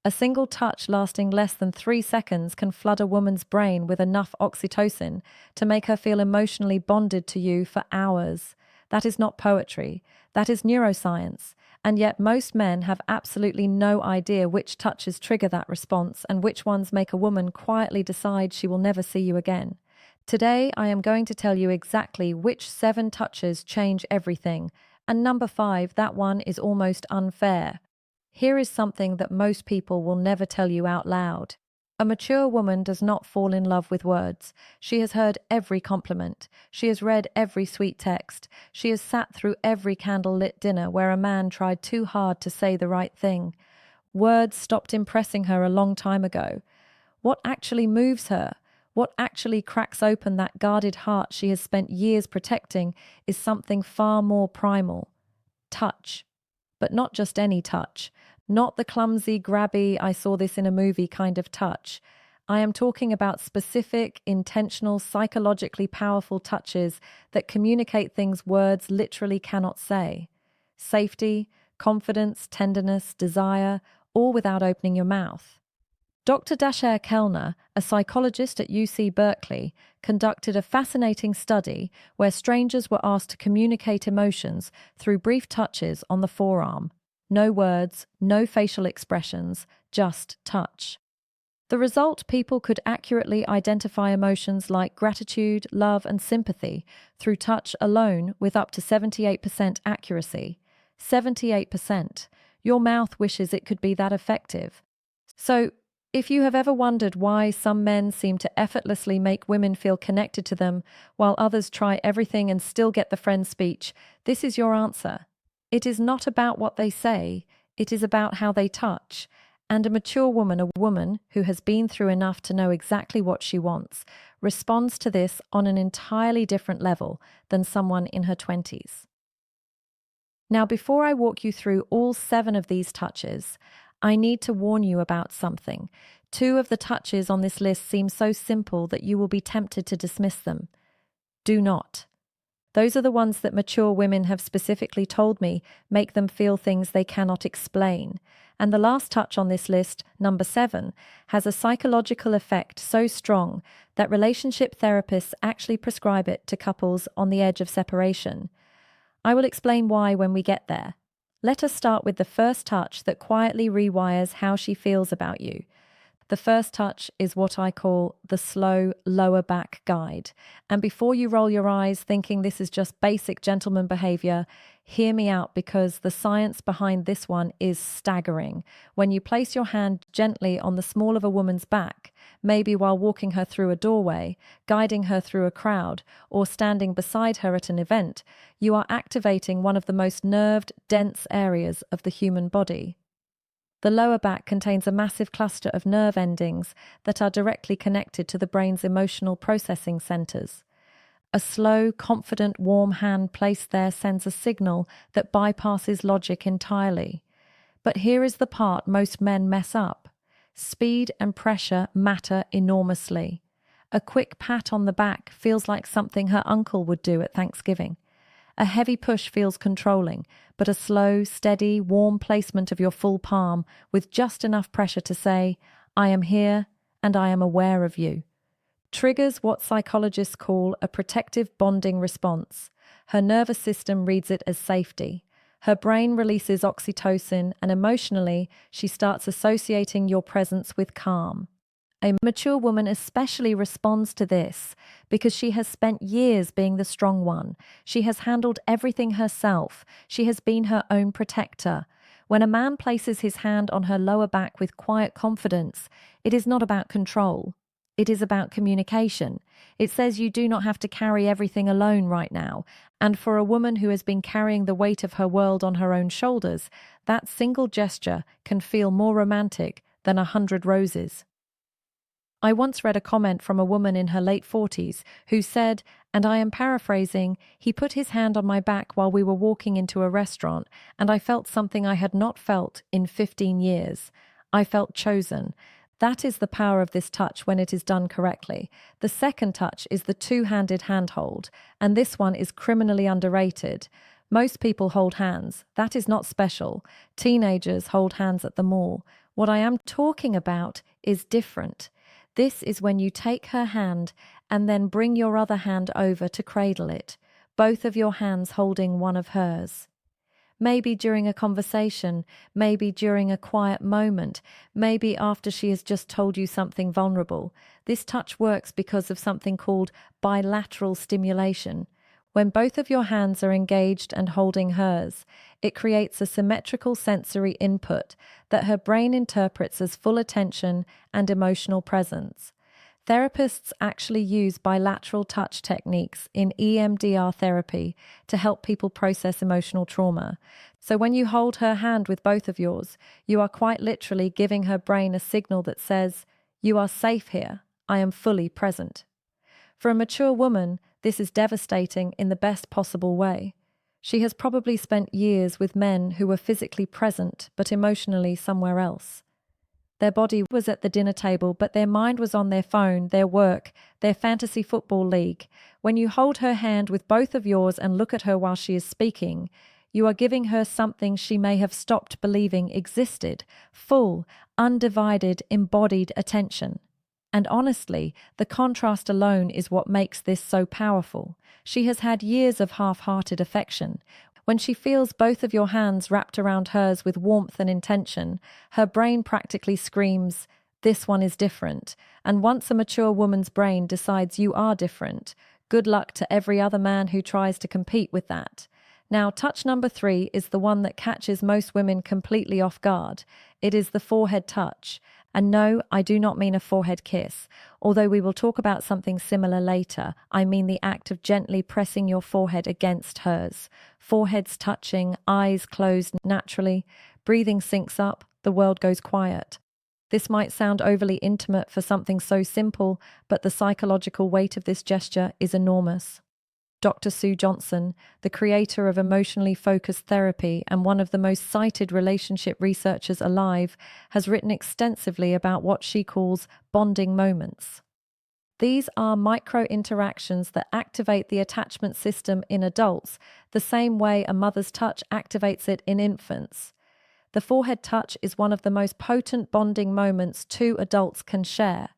A single touch lasting less than 3 seconds can flood a woman's brain with enough oxytocin to make her feel emotionally bonded to you for hours. That is not poetry. That is neuroscience. And yet most men have absolutely no idea which touches trigger that response and which ones make a woman quietly decide she will never see you again. Today, I am going to tell you exactly which 7 touches change everything. And number 5, that one is almost unfair. Here is something that most people will never tell you out loud. A mature woman does not fall in love with words. She has heard every compliment. She has read every sweet text. She has sat through every candle-lit dinner where a man tried too hard to say the right thing. Words stopped impressing her a long time ago. What actually moves her, what actually cracks open that guarded heart she has spent years protecting, is something far more primal. Touch. But not just any touch. Not the clumsy, grabby, I saw this in a movie kind of touch. I am talking about specific, intentional, psychologically powerful touches that communicate things words literally cannot say. Safety, confidence, tenderness, desire, all without opening your mouth. Dr. Dasher Kellner, a psychologist at UC Berkeley, conducted a fascinating study where strangers were asked to communicate emotions through brief touches on the forearm. No words, no facial expressions, just touch. The result, people could accurately identify emotions like gratitude, love, and sympathy through touch alone with up to 78% accuracy. 78%. Your mouth wishes it could be that effective. So, if you have ever wondered why some men seem to effortlessly make women feel connected to them while others try everything and still get the friend speech, this is your answer. It is not about what they say, it is about how they touch. And a mature woman, a woman who has been through enough to know exactly what she wants, responds to this on an entirely different level than someone in her 20s. Now, before I walk you through all 7 of these touches, I need to warn you about something. 2 of the touches on this list seem so simple that you will be tempted to dismiss them. Do not. Those are the ones that mature women have specifically told me make them feel things they cannot explain. And the last touch on this list, number 7, has a psychological effect so strong that relationship therapists actually prescribe it to couples on the edge of separation. I will explain why when we get there. Let us start with the first touch that quietly rewires how she feels about you. The first touch is what I call the slow lower back guide. And before you roll your eyes thinking this is just basic gentleman behavior, hear me out because the science behind this one is staggering. When you place your hand gently on the small of a woman's back, maybe while walking her through a doorway, guiding her through a crowd, or standing beside her at an event, you are activating one of the most nerved, dense areas of the human body. The lower back contains a massive cluster of nerve endings that are directly connected to the brain's emotional processing centers. A slow, confident, warm hand placed there sends a signal that bypasses logic entirely. But here is the part most men mess up. Speed and pressure matter enormously. A quick pat on the back feels like something her uncle would do at Thanksgiving. A heavy push feels controlling, but a slow, steady, warm placement of your full palm with just enough pressure to say, I am here and I am aware of you, triggers what psychologists call a protective bonding response. Her nervous system reads it as safety. Her brain releases oxytocin and emotionally, she starts associating your presence with calm. A mature woman especially responds to this because she has spent years being the strong one. She has handled everything herself. She has been her own protector. When a man places his hand on her lower back with quiet confidence, it is not about control. It is about communication. It says you do not have to carry everything alone right now. And for a woman who has been carrying the weight of her world on her own shoulders, that single gesture can feel more romantic than 100 roses. I once read a comment from a woman in her late 40s who said, and I am paraphrasing, he put his hand on my back while we were walking into a restaurant, and I felt something I had not felt in 15 years. I felt chosen. That is the power of this touch when it is done correctly. The second touch is the two-handed handhold, and this one is criminally underrated. Most people hold hands. That is not special. Teenagers hold hands at the mall. What I am talking about is different. This is when you take her hand and then bring your other hand over to cradle it, both of your hands holding one of hers. Maybe during a conversation, maybe during a quiet moment, maybe after she has just told you something vulnerable. This touch works because of something called bilateral stimulation. When both of your hands are engaged and holding hers, it creates a symmetrical sensory input that her brain interprets as full attention and emotional presence. Therapists actually use bilateral touch techniques in EMDR therapy to help people process emotional trauma. So when you hold her hand with both of yours, you are quite literally giving her brain a signal that says, "You are safe here. I am fully present." For a mature woman, this is devastating in the best possible way. She has probably spent years with men who were physically present but emotionally somewhere else. Their body was at the dinner table, but their mind was on their phone, their work, their fantasy football league. When you hold her hand with both of yours and look at her while she is speaking, you are giving her something she may have stopped believing existed: full, undivided, embodied attention. And honestly, the contrast alone is what makes this so powerful. She has had years of half-hearted affection. When she feels both of your hands wrapped around hers with warmth and intention, her brain practically screams, "This one is different." And once a mature woman's brain decides you are different, good luck to every other man who tries to compete with that. Now, touch number 3 is the one that catches most women completely off guard. It is the forehead touch. And no, I do not mean a forehead kiss. Although we will talk about something similar later, I mean the act of gently pressing your forehead against hers. Foreheads touching, eyes closed naturally, breathing syncs up, the world goes quiet. This might sound overly intimate for something so simple, but the psychological weight of this gesture is enormous. Dr. Sue Johnson, the creator of emotionally focused therapy and one of the most cited relationship researchers alive, has written extensively about what she calls bonding moments. These are micro-interactions that activate the attachment system in adults, the same way a mother's touch activates it in infants. The forehead touch is one of the most potent bonding moments two adults can share.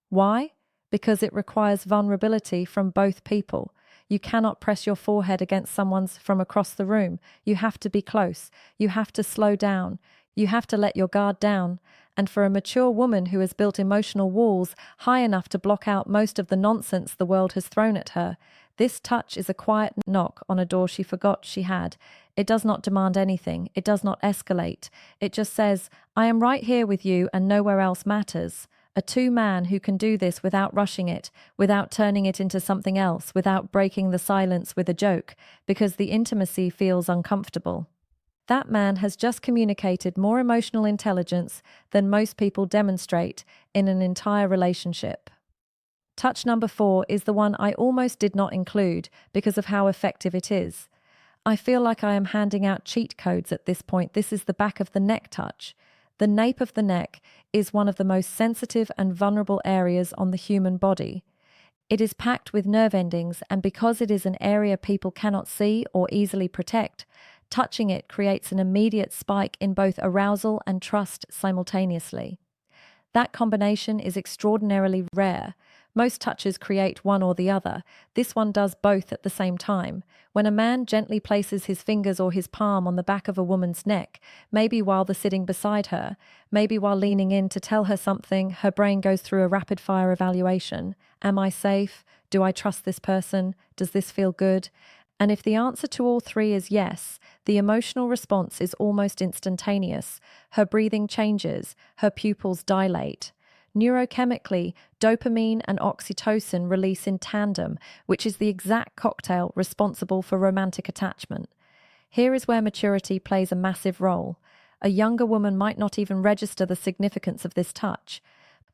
Why? Because it requires vulnerability from both people. You cannot press your forehead against someone's from across the room. You have to be close. You have to slow down. You have to let your guard down. And for a mature woman who has built emotional walls high enough to block out most of the nonsense the world has thrown at her, this touch is a quiet knock on a door she forgot she had. It does not demand anything. It does not escalate. It just says, "I am right here with you and nowhere else matters." A two-man who can do this without rushing it, without turning it into something else, without breaking the silence with a joke, because the intimacy feels uncomfortable. That man has just communicated more emotional intelligence than most people demonstrate in an entire relationship. Touch number 4 is the one I almost did not include because of how effective it is. I feel like I am handing out cheat codes at this point. This is the back of the neck touch. The nape of the neck is one of the most sensitive and vulnerable areas on the human body. It is packed with nerve endings, and because it is an area people cannot see or easily protect, touching it creates an immediate spike in both arousal and trust simultaneously. That combination is extraordinarily rare. Most touches create one or the other. This one does both at the same time. When a man gently places his fingers or his palm on the back of a woman's neck, maybe while they're sitting beside her, maybe while leaning in to tell her something, her brain goes through a rapid-fire evaluation. Am I safe? Do I trust this person? Does this feel good? And if the answer to all three is yes, the emotional response is almost instantaneous. Her breathing changes, her pupils dilate. Neurochemically, dopamine and oxytocin release in tandem, which is the exact cocktail responsible for romantic attachment. Here is where maturity plays a massive role. A younger woman might not even register the significance of this touch,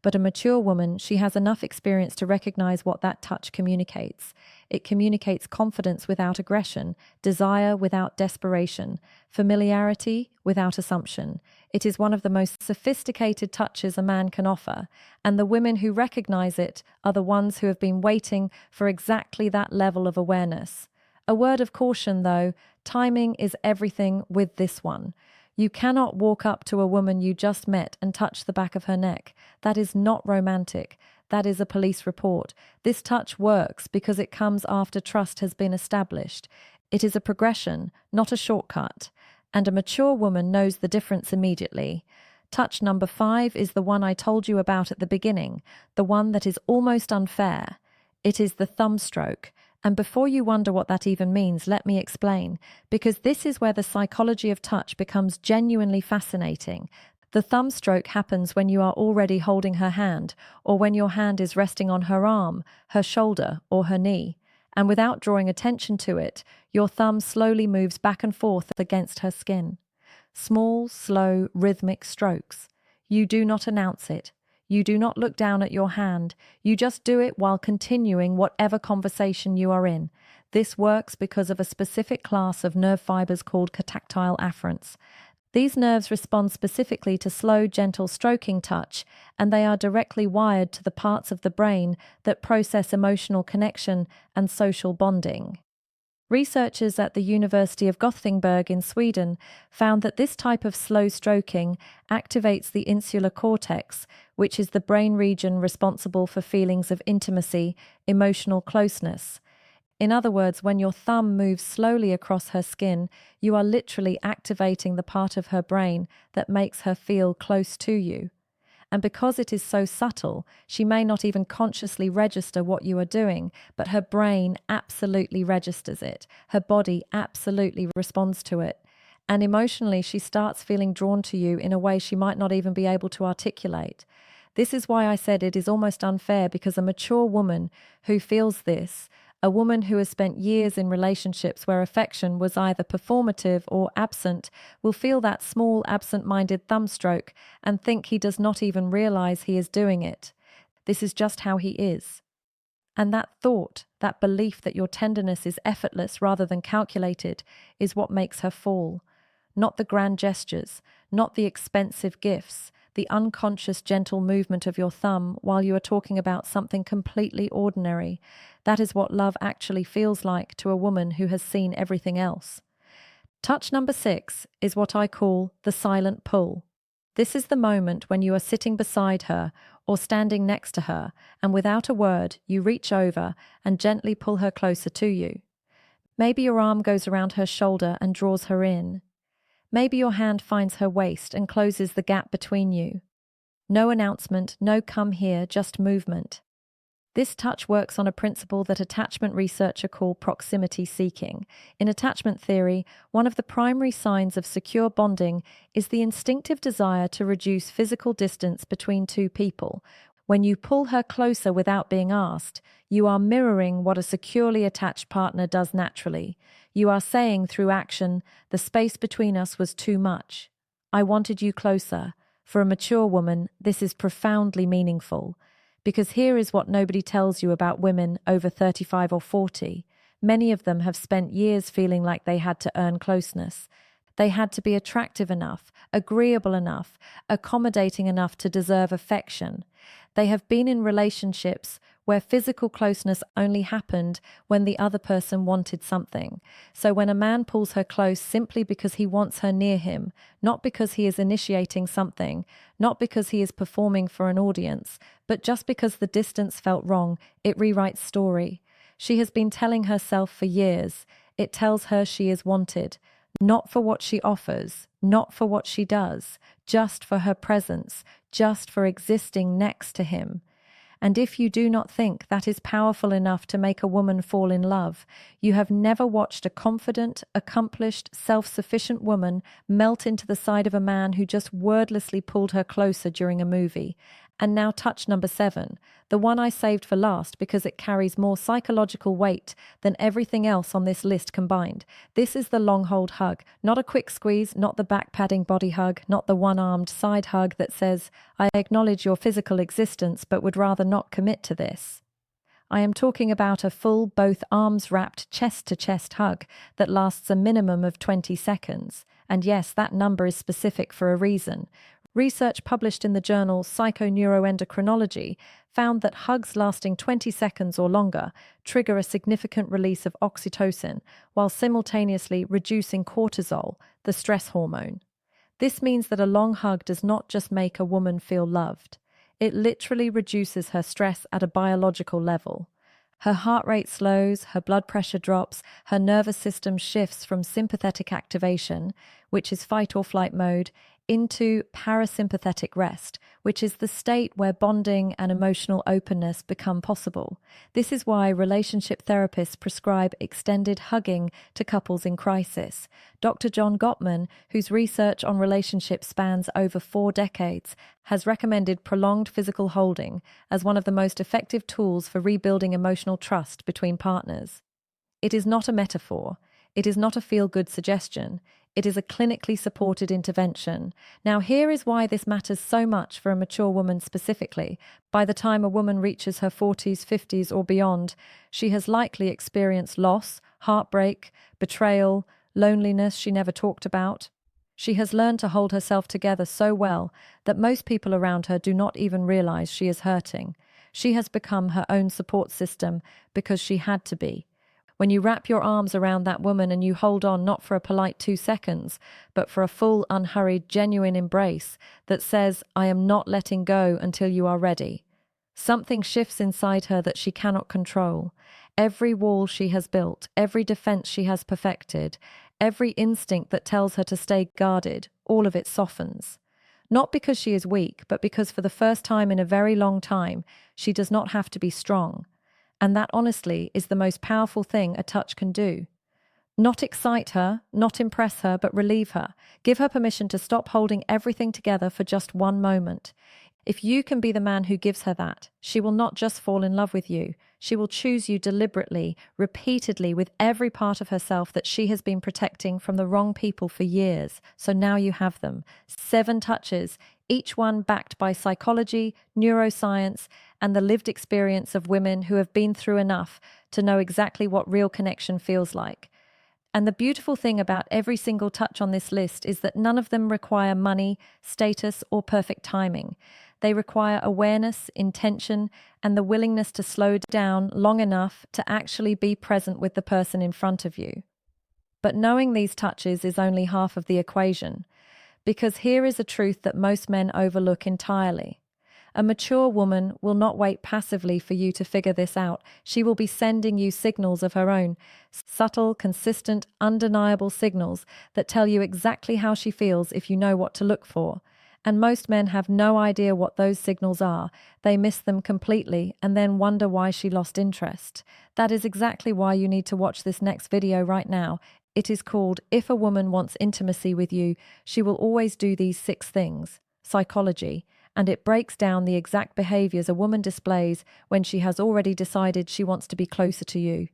but a mature woman, she has enough experience to recognize what that touch communicates. It communicates confidence without aggression, desire without desperation, familiarity without assumption. It is one of the most sophisticated touches a man can offer, and the women who recognize it are the ones who have been waiting for exactly that level of awareness. A word of caution, though, timing is everything with this one. You cannot walk up to a woman you just met and touch the back of her neck. That is not romantic. That is a police report. This touch works because it comes after trust has been established. It is a progression, not a shortcut. And a mature woman knows the difference immediately. Touch number 5 is the one I told you about at the beginning, the one that is almost unfair. It is the thumb stroke. And before you wonder what that even means, let me explain, because this is where the psychology of touch becomes genuinely fascinating. The thumb stroke happens when you are already holding her hand, or when your hand is resting on her arm, her shoulder, or her knee. And without drawing attention to it, your thumb slowly moves back and forth against her skin. Small, slow, rhythmic strokes. You do not announce it. You do not look down at your hand. You just do it while continuing whatever conversation you are in. This works because of a specific class of nerve fibers called catactile afferents. These nerves respond specifically to slow, gentle stroking touch, and they are directly wired to the parts of the brain that process emotional connection and social bonding. Researchers at the University of Gothenburg in Sweden found that this type of slow stroking activates the insular cortex, which is the brain region responsible for feelings of intimacy, emotional closeness. In other words, when your thumb moves slowly across her skin, you are literally activating the part of her brain that makes her feel close to you. And because it is so subtle, she may not even consciously register what you are doing, but her brain absolutely registers it. Her body absolutely responds to it. And emotionally, she starts feeling drawn to you in a way she might not even be able to articulate. This is why I said it is almost unfair, because a mature woman who feels this, a woman who has spent years in relationships where affection was either performative or absent, will feel that small, absent-minded thumb stroke and think he does not even realize he is doing it. This is just how he is. And that thought, that belief that your tenderness is effortless rather than calculated, is what makes her fall. Not the grand gestures, not the expensive gifts, the unconscious gentle movement of your thumb while you are talking about something completely ordinary. That is what love actually feels like to a woman who has seen everything else. Touch number 6 is what I call the silent pull. This is the moment when you are sitting beside her or standing next to her, and without a word, you reach over and gently pull her closer to you. Maybe your arm goes around her shoulder and draws her in. Maybe your hand finds her waist and closes the gap between you. No announcement, no come here, just movement. This touch works on a principle that attachment researchers call proximity seeking. In attachment theory, one of the primary signs of secure bonding is the instinctive desire to reduce physical distance between two people. When you pull her closer without being asked, you are mirroring what a securely attached partner does naturally. You are saying through action, the space between us was too much. I wanted you closer. For a mature woman, this is profoundly meaningful. Because here is what nobody tells you about women over 35 or 40. Many of them have spent years feeling like they had to earn closeness. They had to be attractive enough, agreeable enough, accommodating enough to deserve affection. They have been in relationships where physical closeness only happened when the other person wanted something. So when a man pulls her close simply because he wants her near him, not because he is initiating something, not because he is performing for an audience, but just because the distance felt wrong, it rewrites story. She has been telling herself for years. It tells her she is wanted. Not for what she offers, not for what she does, just for her presence, just for existing next to him. And if you do not think that is powerful enough to make a woman fall in love, you have never watched a confident, accomplished, self-sufficient woman melt into the side of a man who just wordlessly pulled her closer during a movie. And now touch number 7, the one I saved for last because it carries more psychological weight than everything else on this list combined. This is the long hold hug, not a quick squeeze, not the back padding body hug, not the one-armed side hug that says, I acknowledge your physical existence but would rather not commit to this. I am talking about a full, both arms wrapped, chest-to-chest hug that lasts a minimum of 20 seconds. And yes, that number is specific for a reason. Research published in the journal Psychoneuroendocrinology found that hugs lasting 20 seconds or longer trigger a significant release of oxytocin while simultaneously reducing cortisol, the stress hormone. This means that a long hug does not just make a woman feel loved. It literally reduces her stress at a biological level. Her heart rate slows, her blood pressure drops, her nervous system shifts from sympathetic activation, which is fight or flight mode, into parasympathetic rest, which is the state where bonding and emotional openness become possible. This is why relationship therapists prescribe extended hugging to couples in crisis. Dr. John Gottman, whose research on relationships spans over 4 decades, has recommended prolonged physical holding as one of the most effective tools for rebuilding emotional trust between partners. It is not a metaphor. It is not a feel-good suggestion. It is a clinically supported intervention. Now, here is why this matters so much for a mature woman specifically. By the time a woman reaches her 40s, 50s, or beyond, she has likely experienced loss, heartbreak, betrayal, loneliness she never talked about. She has learned to hold herself together so well that most people around her do not even realize she is hurting. She has become her own support system because she had to be. When you wrap your arms around that woman and you hold on not for a polite 2 seconds, but for a full, unhurried, genuine embrace that says, "I am not letting go until you are ready," something shifts inside her that she cannot control. Every wall she has built, every defense she has perfected, every instinct that tells her to stay guarded, all of it softens. Not because she is weak, but because for the first time in a very long time, she does not have to be strong. And that, honestly, is the most powerful thing a touch can do. Not excite her, not impress her, but relieve her. Give her permission to stop holding everything together for just one moment. If you can be the man who gives her that, she will not just fall in love with you. She will choose you deliberately, repeatedly, with every part of herself that she has been protecting from the wrong people for years. So now you have them. 7 touches, each one backed by psychology, neuroscience, and the lived experience of women who have been through enough to know exactly what real connection feels like. And the beautiful thing about every single touch on this list is that none of them require money, status, or perfect timing. They require awareness, intention, and the willingness to slow down long enough to actually be present with the person in front of you. But knowing these touches is only half of the equation, because here is a truth that most men overlook entirely. A mature woman will not wait passively for you to figure this out. She will be sending you signals of her own, subtle, consistent, undeniable signals that tell you exactly how she feels if you know what to look for. And most men have no idea what those signals are. They miss them completely and then wonder why she lost interest. That is exactly why you need to watch this next video right now. It is called "If a Woman Wants Intimacy with You, She Will Always Do These 6 Things, Psychology," and it breaks down the exact behaviors a woman displays when she has already decided she wants to be closer to you.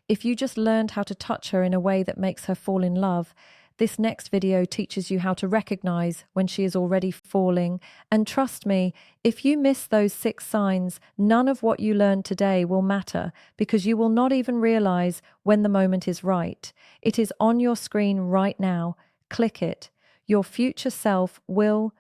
If you just learned how to touch her in a way that makes her fall in love, this next video teaches you how to recognize when she is already falling. And trust me, if you miss those 6 signs, none of what you learned today will matter because you will not even realize when the moment is right. It is on your screen right now. Click it. Your future self will